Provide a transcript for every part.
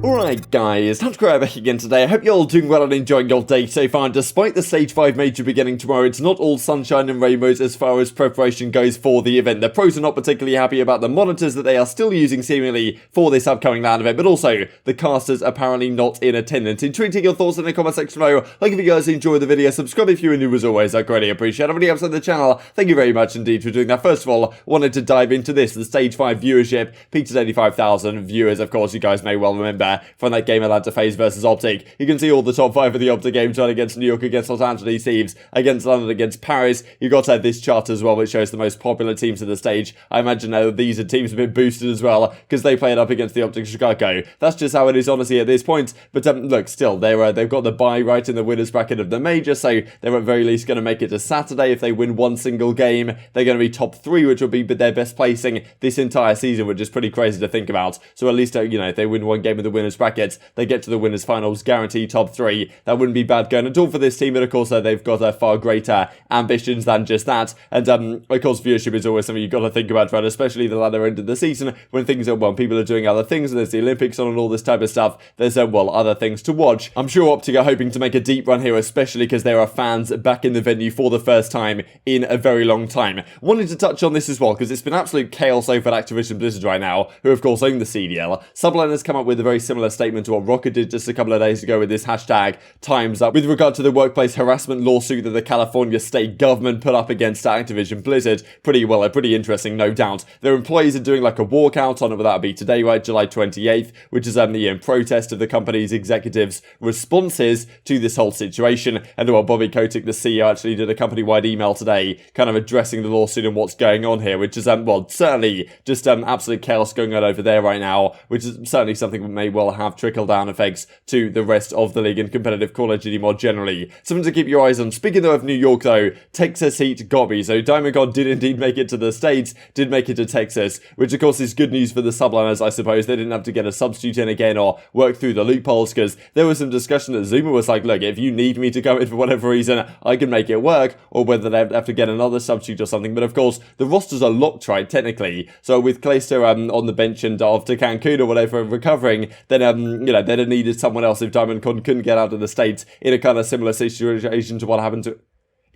Alright guys, TacticalRab back again today. I hope you're all doing well and enjoying your day so far. And despite the Stage 5 major beginning tomorrow, it's not all sunshine and rainbows as far as preparation goes for the event. The pros are not particularly happy about the monitors that they are still using seemingly for this upcoming LAN event, but also the casters apparently not in attendance. Intriguing your thoughts in the comment section below. Like if you guys enjoyed the video, subscribe if you are new as always, I greatly appreciate it. Already upside the channel, thank you very much indeed for doing that. First of all, wanted to dive into this, the Stage 5 viewership, peaked at 85,000 viewers, of course you guys may well remember from that game Atlanta FaZe versus OpTic. You can see all the top 5 of the OpTic games run against New York, against Los Angeles Thieves, against London, against Paris. You got this chart as well, which shows the most popular teams of the stage. I imagine these are teams a bit boosted as well, because they played up against the OpTic Chicago. That's just how it is, honestly, at this point. But look, still, they've got the bye right in the winners bracket of the major, so they're at very least going to make it to Saturday. If they win one single game, they're going to be top 3, which will be their best placing this entire season, which is pretty crazy to think about. So at least, if they win one game of the winners bracket, they get to the winners finals, guaranteed top 3. That wouldn't be bad going at all for this team, but of course they've got far greater ambitions than just that. And of course viewership is always something you've got to think about, right? Especially the latter end of the season when things are, people are doing other things and there's the Olympics on and all this type of stuff. There's other things to watch. I'm sure OpTic are hoping to make a deep run here, especially because there are fans back in the venue for the first time in a very long time. Wanted to touch on this as well because it's been absolute chaos over at Activision Blizzard right now, who of course own the CDL. Sublime has come up with a very similar statement to what Rokkr did just a couple of days ago with this hashtag Time's Up with regard to the workplace harassment lawsuit that the California state government put up against Activision Blizzard. Pretty interesting, no doubt. Their employees are doing like a walkout on it, that'll be today, right, July 28th, which is in protest of the company's executives' responses to this whole situation. And Bobby Kotick, the CEO, actually did a company-wide email today, kind of addressing the lawsuit and what's going on here, which is certainly just absolute chaos going on over there right now, which is certainly something that may well have trickle-down effects to the rest of the league and competitive Call of Duty more generally. Something to keep your eyes on. Speaking though of New York though, Texas Heat got me. So Diamond God did indeed make it to the States, did make it to Texas, which of course is good news for the subliners, I suppose. They didn't have to get a substitute in again or work through the loopholes, because there was some discussion that Zuma was like, look, if you need me to go in for whatever reason, I can make it work, or whether they have to get another substitute or something. But of course, the rosters are locked, right, technically. So with Clayster on the bench and off to Cancun or whatever recovering, then they'd have needed someone else if Diamond couldn't get out of the States in a kind of similar situation to what happened to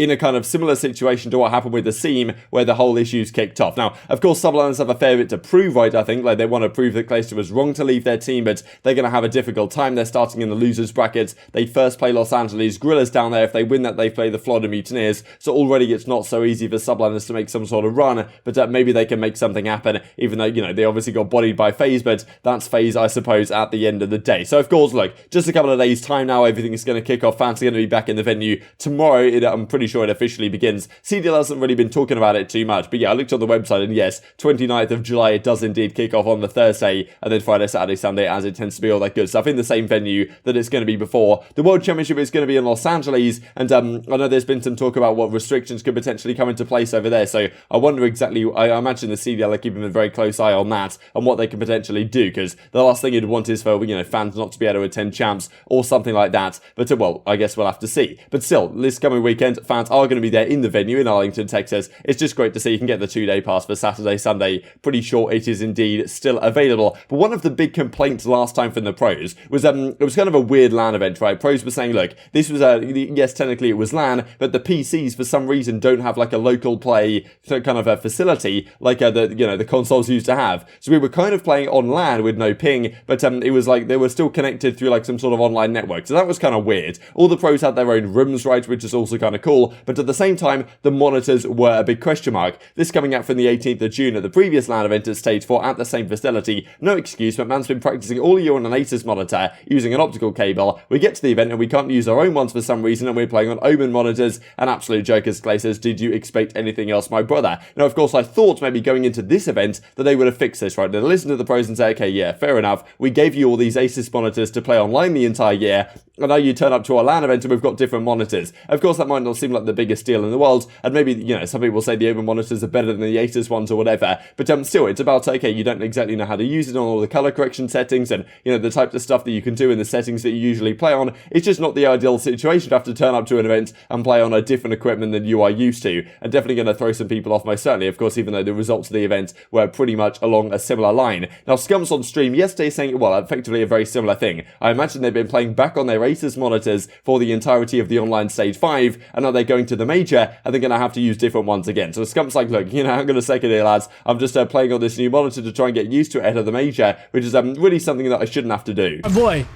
with the Seam, where the whole issue's kicked off. Now, of course, subliners have a fair bit to prove, right, I think. Like, they want to prove that Clayster was wrong to leave their team, but they're going to have a difficult time. They're starting in the losers brackets. They first play Los Angeles Guerrillas down there. If they win that, they play the Florida Mutineers. So already it's not so easy for subliners to make some sort of run, but maybe they can make something happen, even though, they obviously got bodied by FaZe, but that's FaZe, I suppose, at the end of the day. So, of course, look, just a couple of days' time now, everything is going to kick off. Fans are going to be back in the venue tomorrow. I'm pretty sure it officially begins. CDL hasn't really been talking about it too much, but yeah, I looked on the website and yes, 29th of July, it does indeed kick off on the Thursday, and then Friday, Saturday, Sunday, as it tends to be, all that good stuff, in the same venue that it's going to be before. The World Championship is going to be in Los Angeles, and I know there's been some talk about what restrictions could potentially come into place over there, so I wonder exactly, I imagine the CDL are keeping a very close eye on that, and what they can potentially do, because the last thing you'd want is for, fans not to be able to attend champs, or something like that, but well, I guess we'll have to see. But still, this coming weekend, fans are going to be there in the venue in Arlington, Texas. It's just great to see you can get the 2-day pass for Saturday, Sunday. Pretty sure it is indeed still available. But one of the big complaints last time from the pros was it was kind of a weird LAN event, right? Pros were saying, look, this was yes, technically it was LAN, but the PCs for some reason don't have like a local play kind of a facility like the consoles used to have. So we were kind of playing on LAN with no ping, but it was like they were still connected through like some sort of online network. So that was kind of weird. All the pros had their own rooms, right, which is also kind of cool, but at the same time, the monitors were a big question mark. This coming out from the 18th of June at the previous LAN event at Stage 4 at the same facility. No excuse, but man's been practicing all year on an Asus monitor using an optical cable. We get to the event and we can't use our own ones for some reason, and we're playing on Omen monitors. An absolute joke, as Clay says, did you expect anything else, my brother? Now, of course, I thought maybe going into this event that they would have fixed this, right? They'd listen to the pros and say, okay, yeah, fair enough. We gave you all these Asus monitors to play online the entire year, and now you turn up to our LAN event and we've got different monitors. Of course, that might not seem seem like the biggest deal in the world, and maybe, you know, some people say the Open monitors are better than the Asus ones or whatever, but still, it's about, okay, you don't exactly know how to use it on all the color correction settings, and, you know, the types of stuff that you can do in the settings that you usually play on. It's just not the ideal situation to have to turn up to an event and play on a different equipment than you are used to, and definitely going to throw some people off, most certainly, of course, even though the results of the event were pretty much along a similar line. Now, Scump's on stream yesterday saying, well, effectively a very similar thing. I imagine they've been playing back on their Asus monitors for the entirety of the online stage 5, and now they're going to the major, and they're going to have to use different ones again. So Scump's like, look, you know, hang on a second here, lads, I'm just playing on this new monitor to try and get used to it ahead of the major, which is really something that I shouldn't have to do. Boy,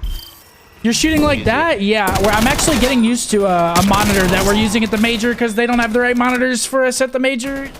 you're shooting like that? Yeah, where I'm actually getting used to a monitor that we're using at the major because they don't have the right monitors for us at the major.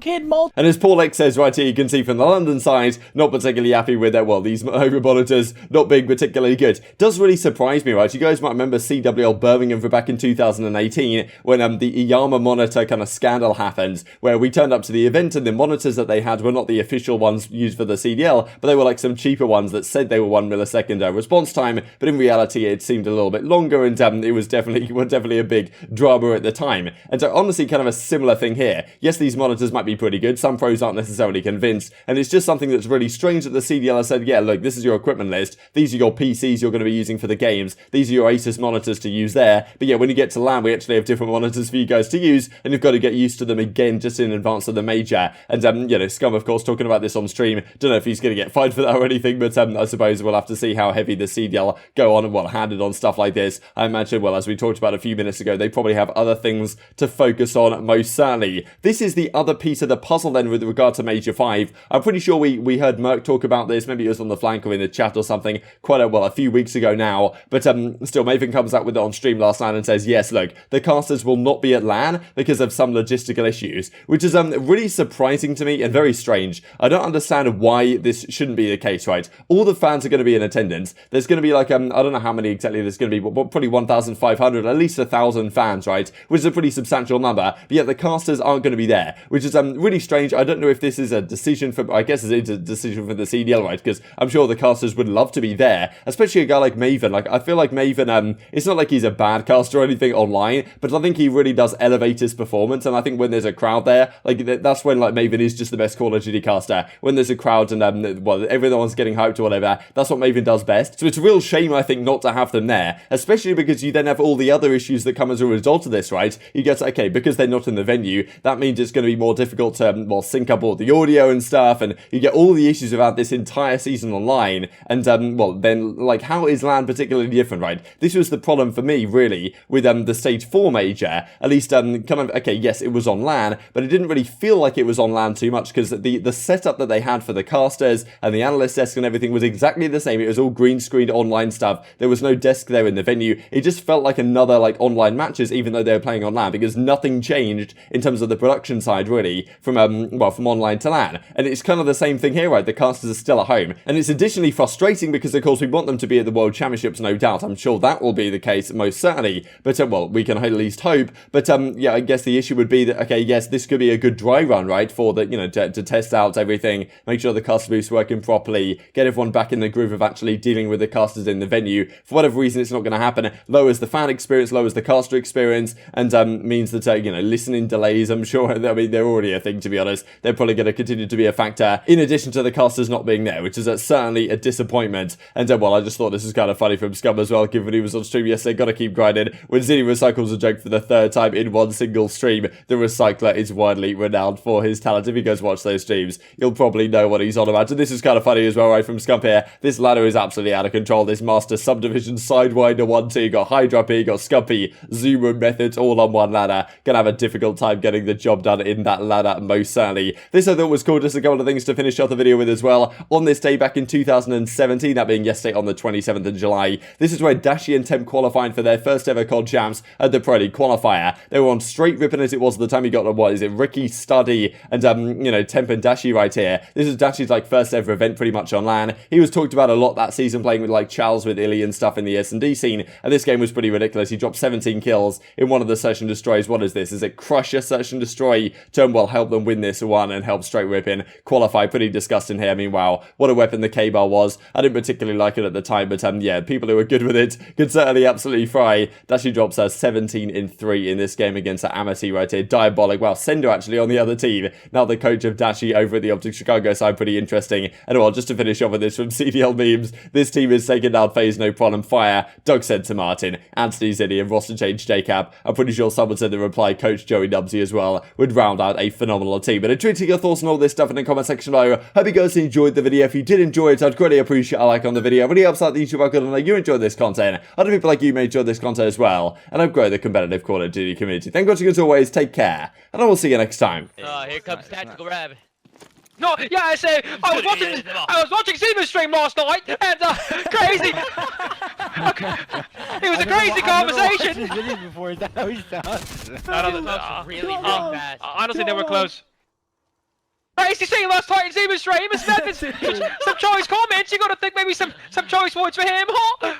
Kid Malt. And as Paul X says right here, you can see from the London side, not particularly happy with well, these Open monitors not being particularly good. Does really surprise me, right? You guys might remember CWL Birmingham for back in 2018 when the Iyama monitor kind of scandal happened, where we turned up to the event and the monitors that they had were not the official ones used for the CDL, but they were like some cheaper ones that said they were 1 millisecond response time, but in reality it seemed a little bit longer, and it was definitely a big drama at the time. And so honestly, kind of a similar thing here. Yes, these monitors might be pretty good, some pros aren't necessarily convinced, and it's just something that's really strange that the CDL has said, yeah, look, this is your equipment list, these are your PCs you're going to be using for the games, these are your Asus monitors to use there, but yeah, when you get to LAN, we actually have different monitors for you guys to use, and you've got to get used to them again just in advance of the major. And you know, Scum, of course, talking about this on stream, don't know if he's going to get fined for that or anything, but I suppose we'll have to see how heavy the CDL go on and, well, handed on stuff like this. I imagine, well, as we talked about a few minutes ago, they probably have other things to focus on, most certainly. This is the other piece of the puzzle then with regard to Major 5. I'm pretty sure we heard Merc talk about this, maybe it was on the flank or in the chat or something, quite a few weeks ago now, but still, Maven comes out with it on stream last night and says, yes, look, the casters will not be at LAN because of some logistical issues, which is really surprising to me and very strange. I don't understand why this shouldn't be the case, right? All the fans are going to be in attendance. There's going to be like, I don't know how many exactly there's going to be, but probably 1,500, at least 1,000 fans, right? Which is a pretty substantial number, but yet the casters aren't going to be there, which is really strange. I don't know if this is a decision for, I guess it's a decision for the CDL, right? Because I'm sure the casters would love to be there, especially a guy like Maven. Like, I feel like Maven, it's not like he's a bad caster or anything online, but I think he really does elevate his performance, and I think when there's a crowd there, like, that's when, like, Maven is just the best Call of Duty caster. When there's a crowd and, well, everyone's getting hyped or whatever, that's what Maven does best. So it's a real shame, I think, not to have them there, especially because you then have all the other issues that come as a result of this, right? You get, okay, because they're not in the venue, that means it's going to be more difficult to, well, sync up all the audio and stuff, and you get all the issues about this entire season online, and, well, then, like, how is LAN particularly different, right? This was the problem for me, really, with, the Stage 4 major, at least, kind of, okay, yes, it was on LAN, but it didn't really feel like it was on LAN too much, because the setup that they had for the casters, and the analyst desk and everything was exactly the same. It was all green screened online stuff. There was no desk there in the venue. It just felt like another, like, online matches, even though they were playing on LAN, because nothing changed in terms of the production side, really, from, well, from online to LAN. And it's kind of the same thing here, right? The casters are still at home. And it's additionally frustrating because, of course, we want them to be at the World Championships, no doubt. I'm sure that will be the case, most certainly. But, well, we can at least hope. But, yeah, I guess the issue would be that, okay, yes, this could be a good dry run, right? For the, you know, to test out everything, make sure the caster boost's working properly, get everyone back in the groove of actually dealing with the casters in the venue. For whatever reason, it's not going to happen. Lowers the fan experience, lowers the caster experience, and means that, you know, listening delays, I'm sure, I mean, they're already a thing, to be honest. They're probably going to continue to be a factor, in addition to the casters not being there, which is certainly a disappointment. And, well, I just thought this was kind of funny from Scum as well, given he was on stream yesterday. Gotta keep grinding. When Zinni recycles a joke for the third time in one single stream, the recycler is widely renowned for his talent. If you guys watch those streams, you'll probably know what he's on about. And this is kind of funny as well, right, from Scump here. This ladder is absolutely out of control. This Master Subdivision Sidewinder 1-2, got Hydra P, got Scumpy, zoom in methods all on one ladder. Gonna have a difficult time getting the job done in that ladder, most certainly. This I thought was cool, just a couple of things to finish off the video with as well. On this day back in 2017, that being yesterday on the 27th of July, this is where Dashy and Temp qualified for their first ever COD champs at the Pro League qualifier. They were on straight ripping as it was at the time. You got, what is it, Ricky, Studdy, and, you know, Temp and Dashy right here. This is Dashy's, like, first ever event pretty much on LAN. He was talked about a lot that season, playing with, like, Charles with ILLey and stuff in the S&D scene, and this game was pretty ridiculous. He dropped 17 kills in one of the Search and Destroys. What is this? Is it Crusher Search and Destroy? Envoy turn well helped them win this one and helped straight whip in qualify. Pretty disgusting here. I mean, wow, what a weapon the K-bar was. I didn't particularly like it at the time, but yeah, people who are good with it could certainly absolutely fry. Dashy drops her 17-3 in this game against aMeZy right here. Diabolic. Wow, Sender actually on the other team. Now the coach of Dashy over at the OpTic Chicago side. Pretty interesting. And well, just to finish off with this from CDL memes, this team is taking down FaZe no problem. Fire. Doug said to Martin, Anthony Ziddy and roster change JCap. I'm pretty sure someone said the reply, Coach Joey Dubsy as well, would round out a phenomenal team. But I your thoughts on all this stuff in the comment section below. Hope you guys enjoyed the video. If you did enjoy it, I'd greatly appreciate a like on the video. It really helps out the YouTube algorithm and you enjoyed this content. Other people like you may enjoy this content as well. And I've grown the competitive Call of Duty community. Thank you for watching as always. Take care. And I will see you next time. Here comes TacticalRab. No, yeah, I say I was watching Sim's stream last night, and crazy. It was a crazy conversation. Before, is that how he sounds? Really fast. Honestly, they were close. Crazy scene last night in Sim's stream. It's some choice comments. You gotta think maybe some choice words for him, huh?